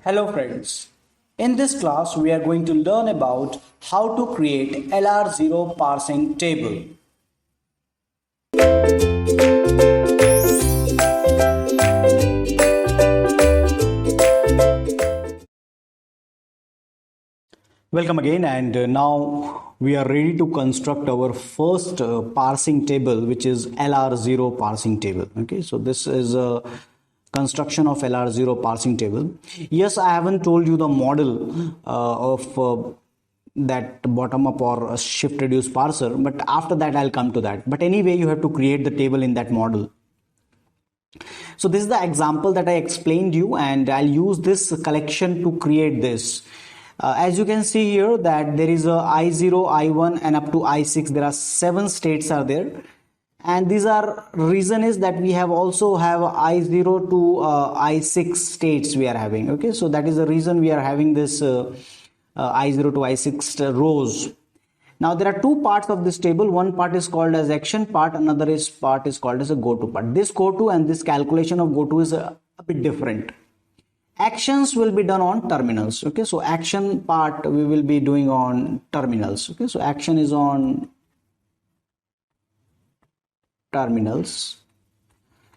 Hello friends, in this class we are going to learn about how to create LR0 parsing table. Welcome again, and now we are ready to construct our first parsing table, which is LR0 parsing table. Okay, so this is a construction of LR0 parsing table. Yes, I haven't told you the model of that bottom up or shift reduce parser, but after that I'll come to that. But anyway, you have to create the table in that model. So this is the example that I explained you, and I'll use this collection to create this. As you can see here that there is a I0, I1 and up to I6. There are 7 states are there. And these are reason is that we have also have I0 to I6 states we are having. Okay, so that is the reason we are having this I0 to I6 rows. Now there are two parts of this table. One part is called as action part, another part is called as a go to part. This go to and this calculation of go to is a bit different. Actions will be done on terminals. Okay, so action part we will be doing on terminals. Okay, so action is on terminals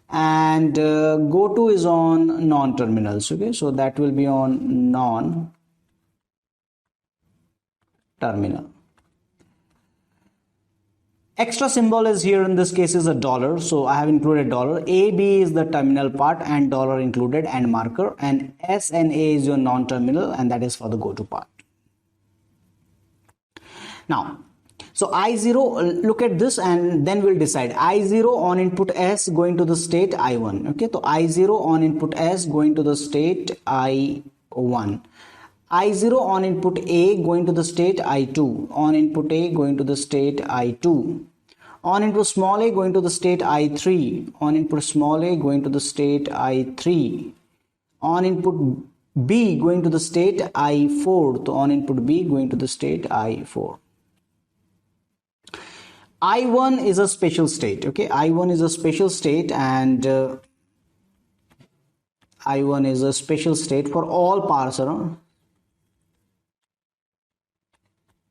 and go to is on non-terminals. Okay, so that will be on non-terminal. Extra symbol is here in this case is a dollar, so I have included dollar. AB is the terminal part and dollar included and marker, and S and A is your non-terminal, and that is for the go to part. Now so I0, look at this and then we'll decide. I0 on input S going to the state I1. Okay, so I0 on input S going to the state I1. I0 on input A going to the state I2. On input A going to the state I2. On input small a going to the state I3. On input small a going to the state I3. On input B going to the state I4. So on input B going to the state I4. I1 is a special state. Okay, I1 is a special state, and I1 is a special state for all parser.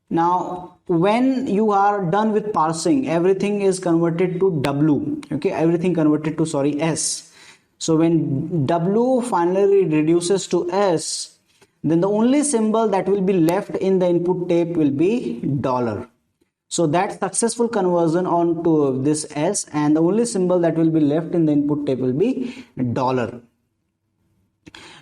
Now when you are done with parsing, everything is converted to W. Okay, everything converted to S. So when W finally reduces to S, then the only symbol that will be left in the input tape will be dollar. So that successful conversion onto this S, and the only symbol that will be left in the input tape will be dollar.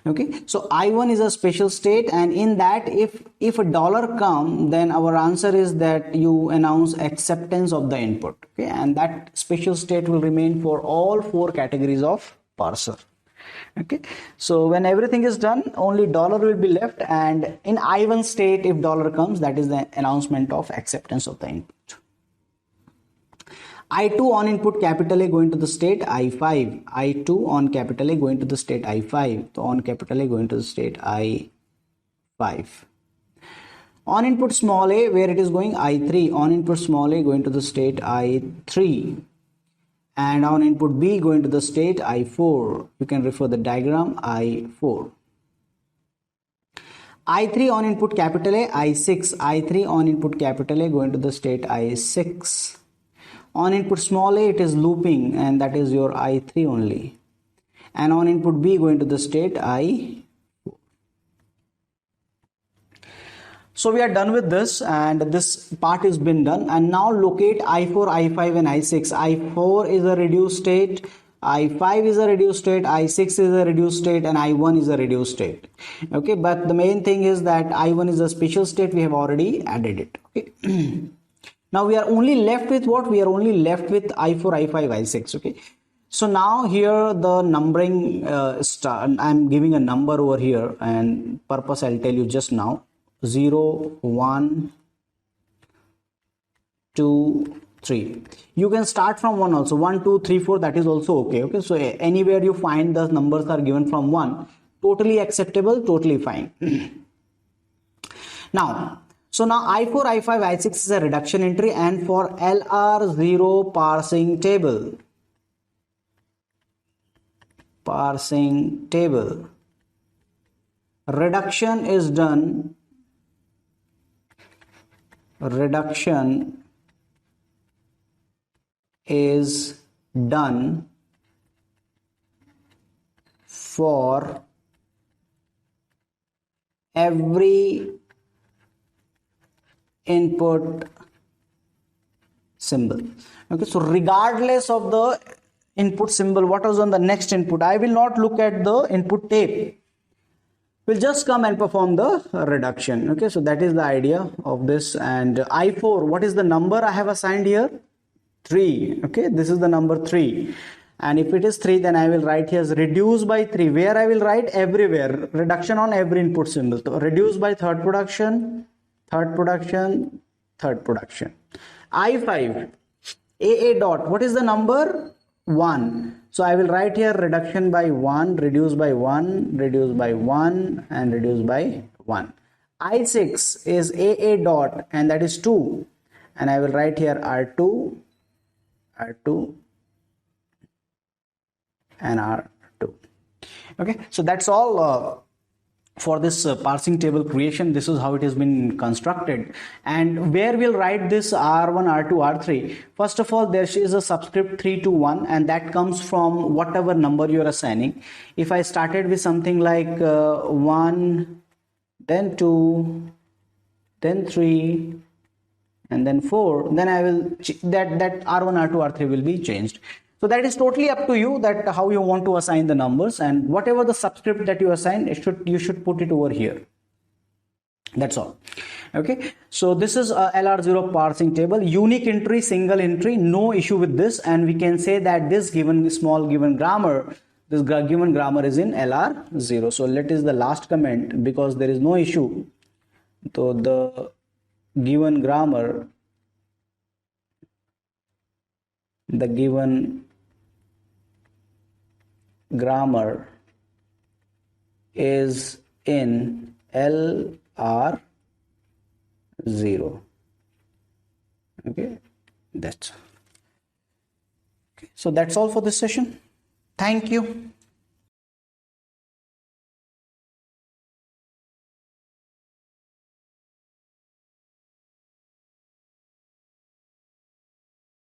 Okay, so I1 is a special state, and in that if a dollar come, then our answer is that you announce acceptance of the input. Okay, and that special state will remain for all 4 categories of parser. Okay, so when everything is done, only dollar will be left, and in I1 state if dollar comes, that is the announcement of acceptance of the input. I2 on input capital A going to the state I5. I2 on capital A going to the state I5. So on capital A going to the state I5. On input small a where it is going I3. On input small a going to the state I3. And on input B going to the state I4. You can refer the diagram I4. I3 on input capital A I6. I3 on input capital A going to the state I6. On input small a it is looping, and that is your I3 only. And on input B going to the state I4. So we are done with this, and this part has been done. And now locate I4, I5 and I6. I4 is a reduced state, I5 is a reduced state, I6 is a reduced state, and I1 is a reduced state. Okay, but the main thing is that I1 is a special state. We have already added it. Okay. Now we are only left with what? We are only left with I4, I5, I6. Okay. So now here the numbering I'm giving a number over here, and purpose I'll tell you just now. 0, 1, 2, 3. You can start from 1 also. 1, 2, 3, 4. That is also okay. Okay. So anywhere you find the numbers are given from 1, totally acceptable, totally fine. Now. So now I4, I5, I6 is a reduction entry, and for LR0 parsing table, reduction is done for every input symbol. Okay, so regardless of the input symbol, what is on the next input, I will not look at the input tape. We'll just come and perform the reduction. Okay, so that is the idea of this. And I4, what is the number I have assigned here? 3. Okay, this is the number 3. And if it is 3, then I will write here as reduce by 3. Where I will write? Everywhere. Reduction on every input symbol. So reduce by third production, third production, third production. I5, AA dot. What is the number? 1. So I will write here reduction by 1, reduce by 1, reduce by 1, and reduce by 1. I6 is AA dot, and that is 2. And I will write here R2, R2, and R2. Okay, so that's all for this parsing table creation. This is how it has been constructed. And where we'll write this R1, R2, R3. First of all, there is a subscript 3 to 1, and that comes from whatever number you're assigning. If I started with something like 1, then 2, then 3, and then 4, then I will that R1, R2, R3 will be changed. So that is totally up to you, that how you want to assign the numbers, and whatever the subscript that you assign, you should put it over here. That's all. Okay, so this is a LR0 parsing table, unique entry, single entry, no issue with this. And we can say that this given small given grammar, this given grammar is in LR0. So let is the last comment, because there is no issue. So the given grammar, is in LR0. Okay, that's okay. So that's all for this session. Thank you.